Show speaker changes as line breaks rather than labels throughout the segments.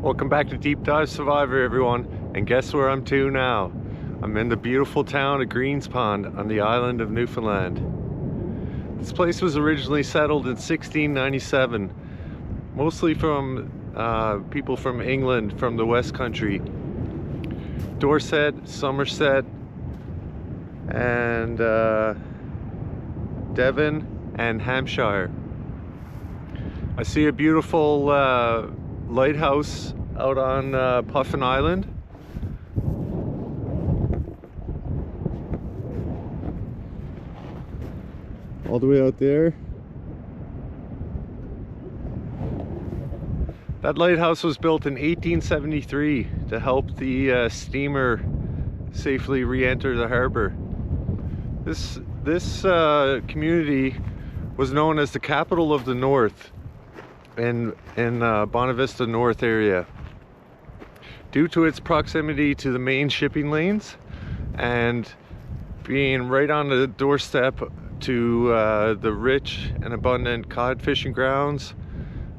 Welcome back to Deep Dive Survivor, everyone. And guess where I'm to now? I'm in the beautiful town of Greenspond on the island of Newfoundland. This place was originally settled in 1697, mostly from people from England, from the West Country. Dorset, Somerset, and Devon and Hampshire. I see a beautiful lighthouse out on Puffin Island. All the way out there. That lighthouse was built in 1873 to help the steamer safely re-enter the harbor. This community was known as the capital of the North in Bonavista North area, due to its proximity to the main shipping lanes and being right on the doorstep to the rich and abundant cod fishing grounds.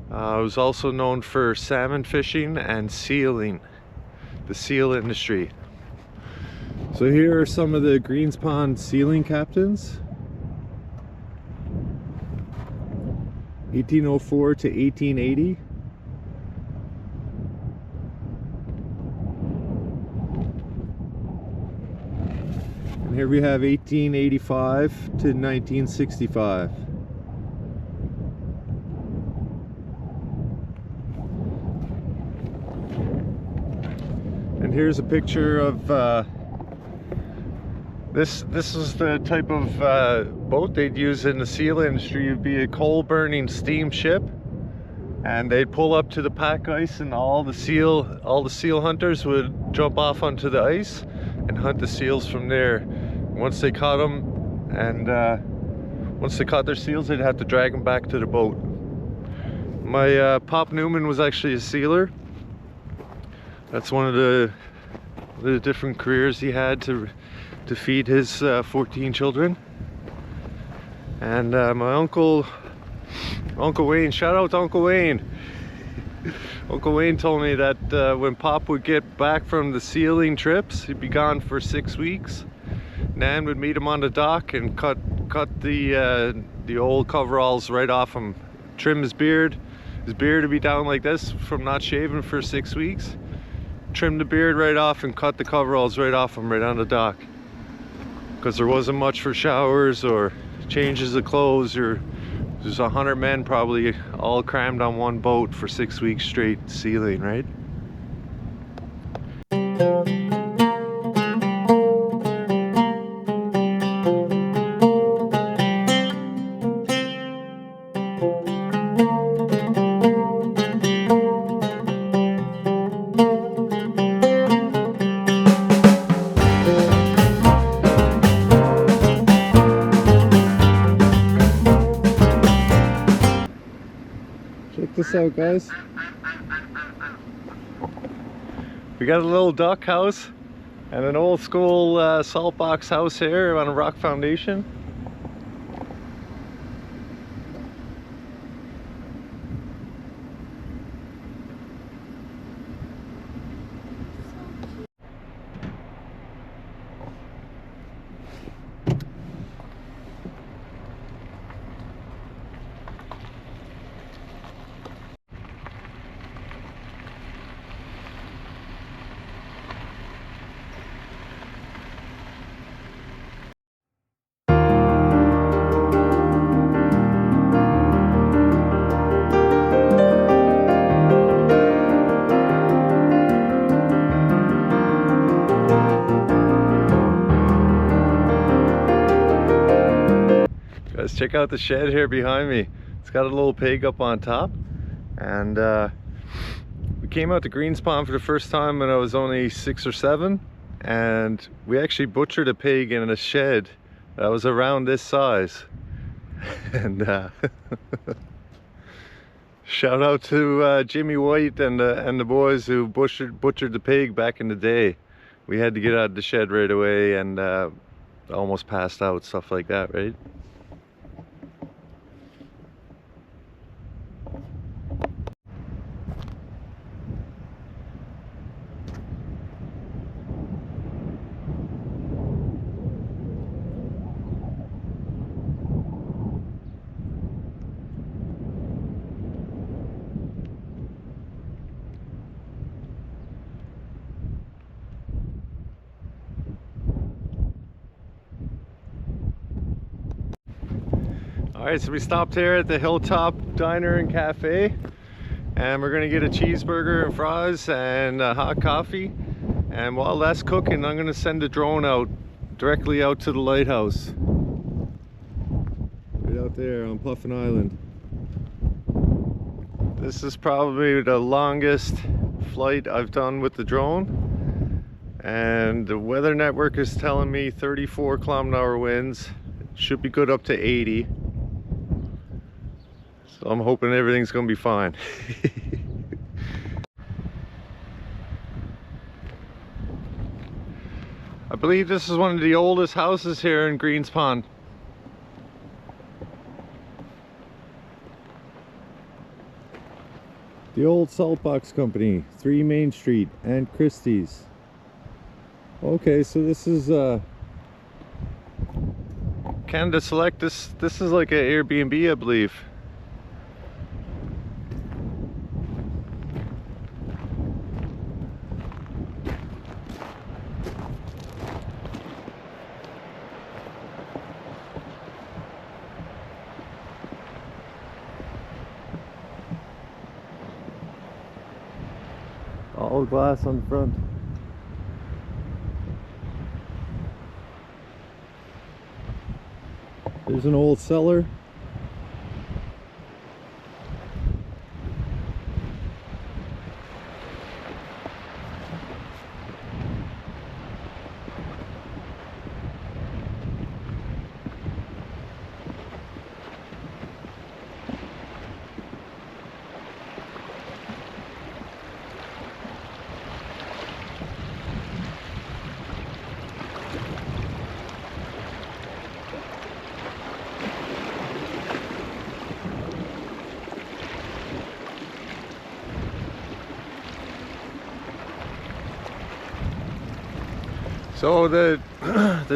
It was also known for salmon fishing and sealing, the seal industry. So here are some of the Greenspond sealing captains. 1804 to 1880. And here we have 1885 to 1965. And here's a picture of this is the type of boat they'd use in the seal industry. It'd be a coal burning steamship, and they'd pull up to the pack ice, and all the seal hunters would jump off onto the ice and hunt the seals from there. Once they caught them, and once they caught their seals, they'd have to drag them back to the boat. My Pop Newman was actually a sealer. That's one of the different careers he had to feed his 14 children. And my Uncle Wayne, shout out to Uncle Wayne. Uncle Wayne told me that when Pop would get back from the sealing trips, he'd be gone for 6 weeks. Nan would meet him on the dock and cut the old coveralls right off him, trim his beard. His beard would be down like this from not shaving for 6 weeks. Trim the beard right off and cut the coveralls right off him right on the dock, because there wasn't much for showers or changes of clothes. There's 100 men probably all crammed on one boat for 6 weeks straight sealing, right? Check this out, guys. We got a little duck house and an old school salt box house here on a rock foundation. Guys, check out the shed here behind me. It's got a little pig up on top, and we came out to Greenspond for the first time when I was only 6 or 7, and we actually butchered a pig in a shed that was around this size. And shout out to Jimmy White and the boys who butchered the pig back in the day. We had to get out of the shed right away, and almost passed out, stuff like that, right? Alright, so we stopped here at the Hilltop Diner and Cafe, and we're gonna get a cheeseburger and fries and a hot coffee. And while that's cooking, I'm gonna send a drone out directly out to the lighthouse. Right out there on Puffin Island. This is probably the longest flight I've done with the drone, and the weather network is telling me 34 km/h winds. Should be good up to 80. So I'm hoping everything's gonna be fine. I believe this is one of the oldest houses here in Greenspond. The old salt box company, 3 Main Street and Christie's. Okay, so this is Canada Select. This is like an Airbnb, I believe. All glass on the front. There's an old cellar. So the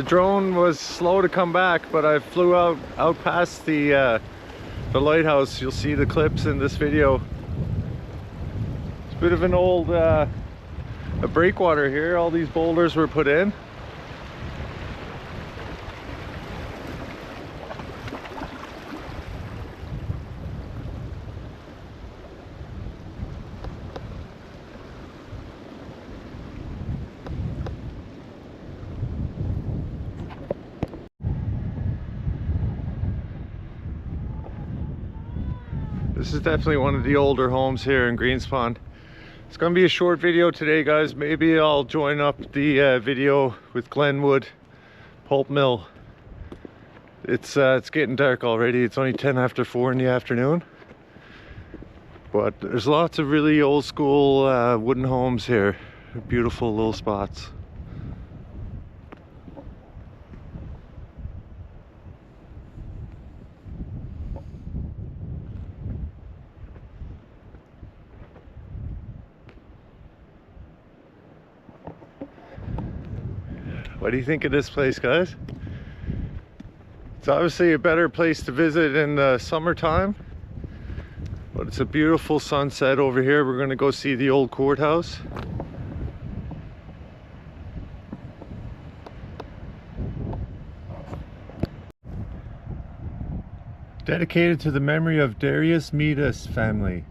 drone was slow to come back, but I flew out past the lighthouse. You'll see the clips in this video. It's a bit of an old a breakwater here. All these boulders were put in. This is definitely one of the older homes here in Greenspond. It's going to be a short video today, guys. Maybe I'll join up the video with Glenwood Pulp Mill. It's getting dark already. It's only 10 after 4 in the afternoon. But there's lots of really old school wooden homes here. Beautiful little spots. What do you think of this place, guys? It's obviously a better place to visit in the summertime, but it's a beautiful sunset over here. We're going to go see the old courthouse. Dedicated to the memory of Darius Meadus family,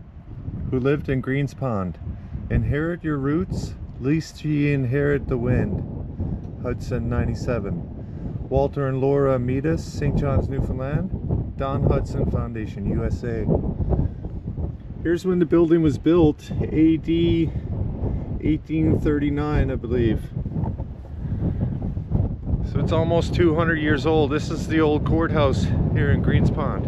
who lived in Greenspond. Inherit your roots, lest ye inherit the wind. Hudson 97. Walter and Laura Meadus, St. John's, Newfoundland. Don Hudson Foundation, USA. Here's when the building was built, AD 1839, I believe. So it's almost 200 years old. This is the old courthouse here in Greenspond.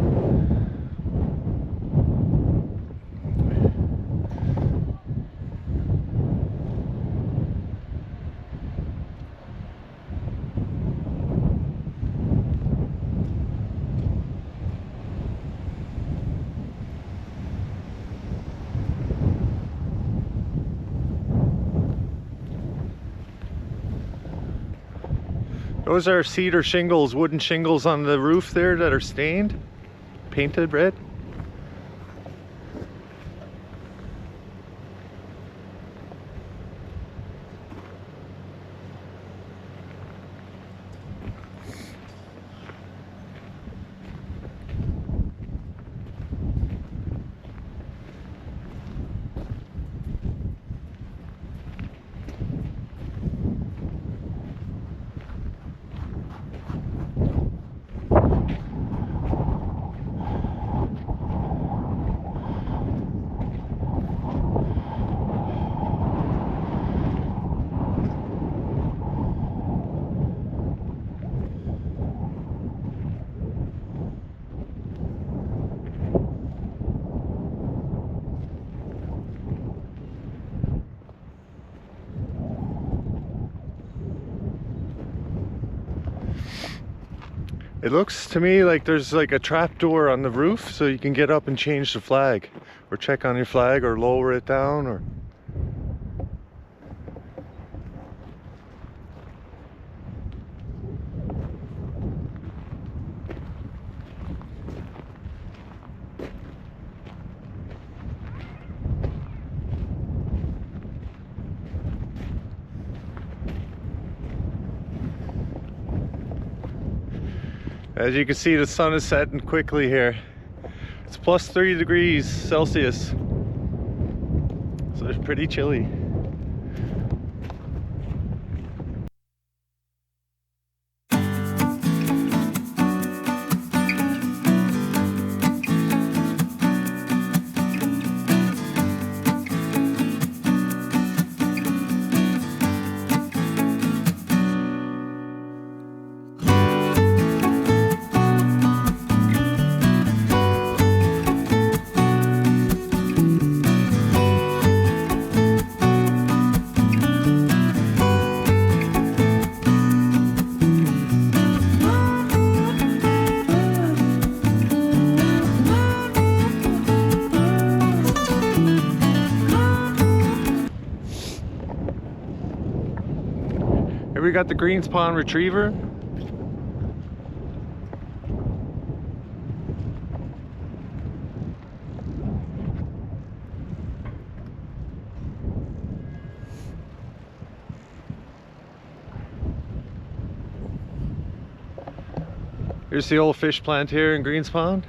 Those are cedar shingles, wooden shingles on the roof there that are stained, painted red. It looks to me like there's like a trap door on the roof so you can get up and change the flag or check on your flag or lower it down or... As you can see, the sun is setting quickly here. It's plus 3 degrees Celsius, so it's pretty chilly. Here we got the Greenspond retriever. Here's the old fish plant here in Greenspond.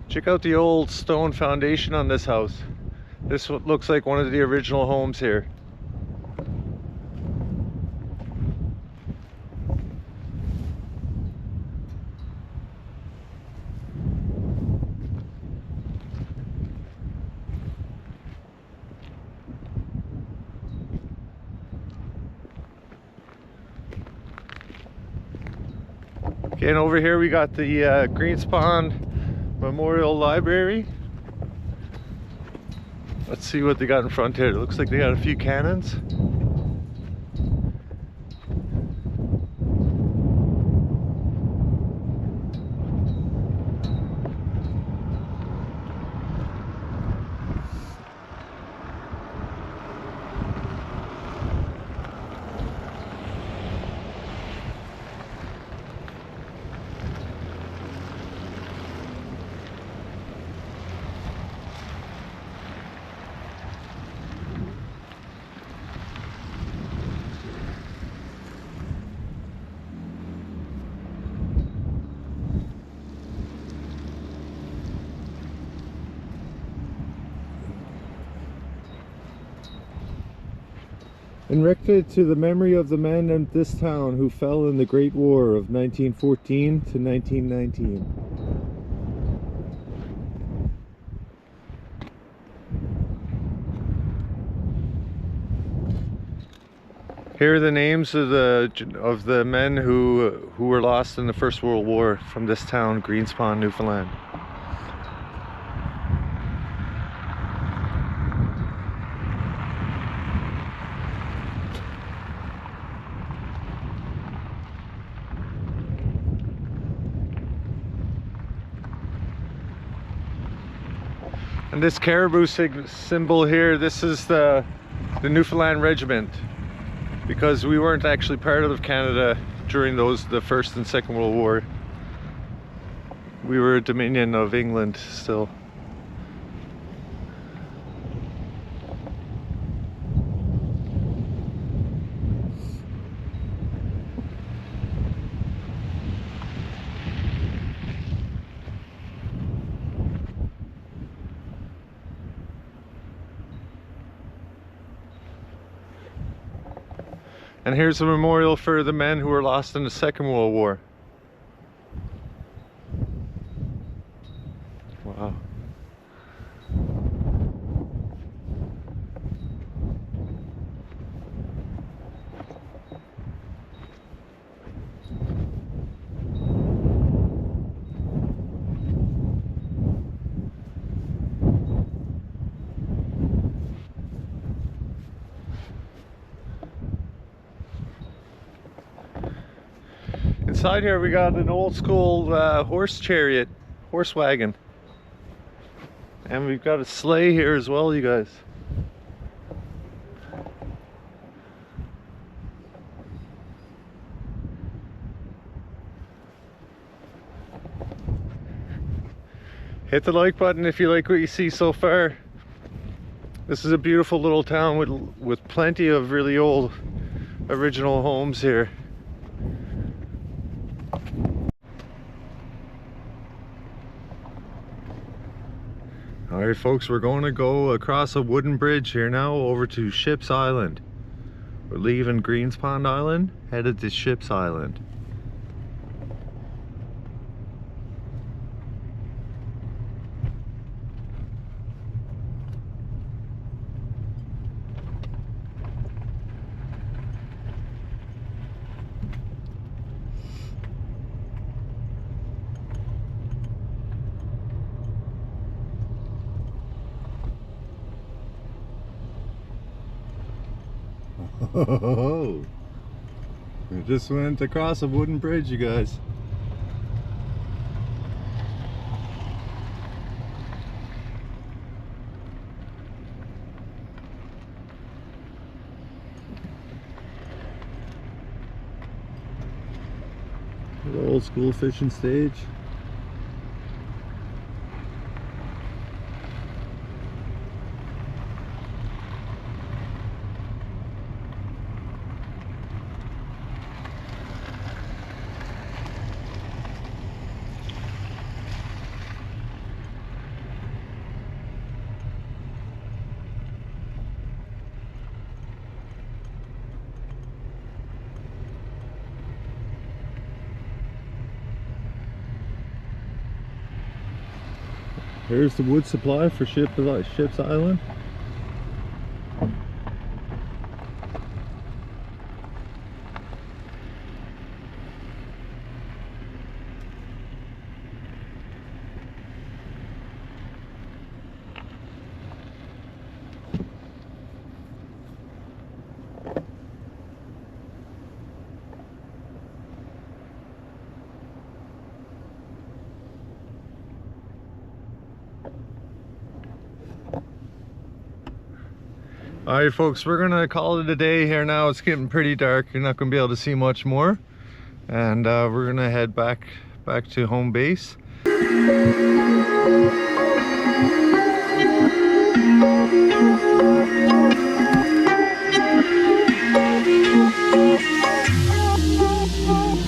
Check out the old stone foundation on this house. This looks like one of the original homes here. Okay, and over here we got the Greenspond Memorial Library. Let's see what they got in front here. It looks like they got a few cannons. Erected to the memory of the men in this town who fell in the Great War of 1914 to 1919. Here are the names of the men who were lost in the First World War from this town, Greenspond, Newfoundland. And this caribou symbol here, this is the Newfoundland Regiment, because we weren't actually part of Canada during the First and Second World War. We were a dominion of England still. And here's a memorial for the men who were lost in the Second World War. Wow. inside here we got an old school horse wagon. And we've got a sleigh here as well, you guys. Hit the like button if you like what you see so far. This is a beautiful little town with plenty of really old original homes here. Alright folks, we're going to go across a wooden bridge here now over to Ship's Island. We're leaving Greenspond Island, headed to Ship's Island. Oh, we just went across a wooden bridge, you guys. The old school fishing stage. Here's the wood supply for Ship's Island. Alright folks, we're gonna call it a day here now. It's getting pretty dark. You're not gonna be able to see much more. And we're gonna head back to home base.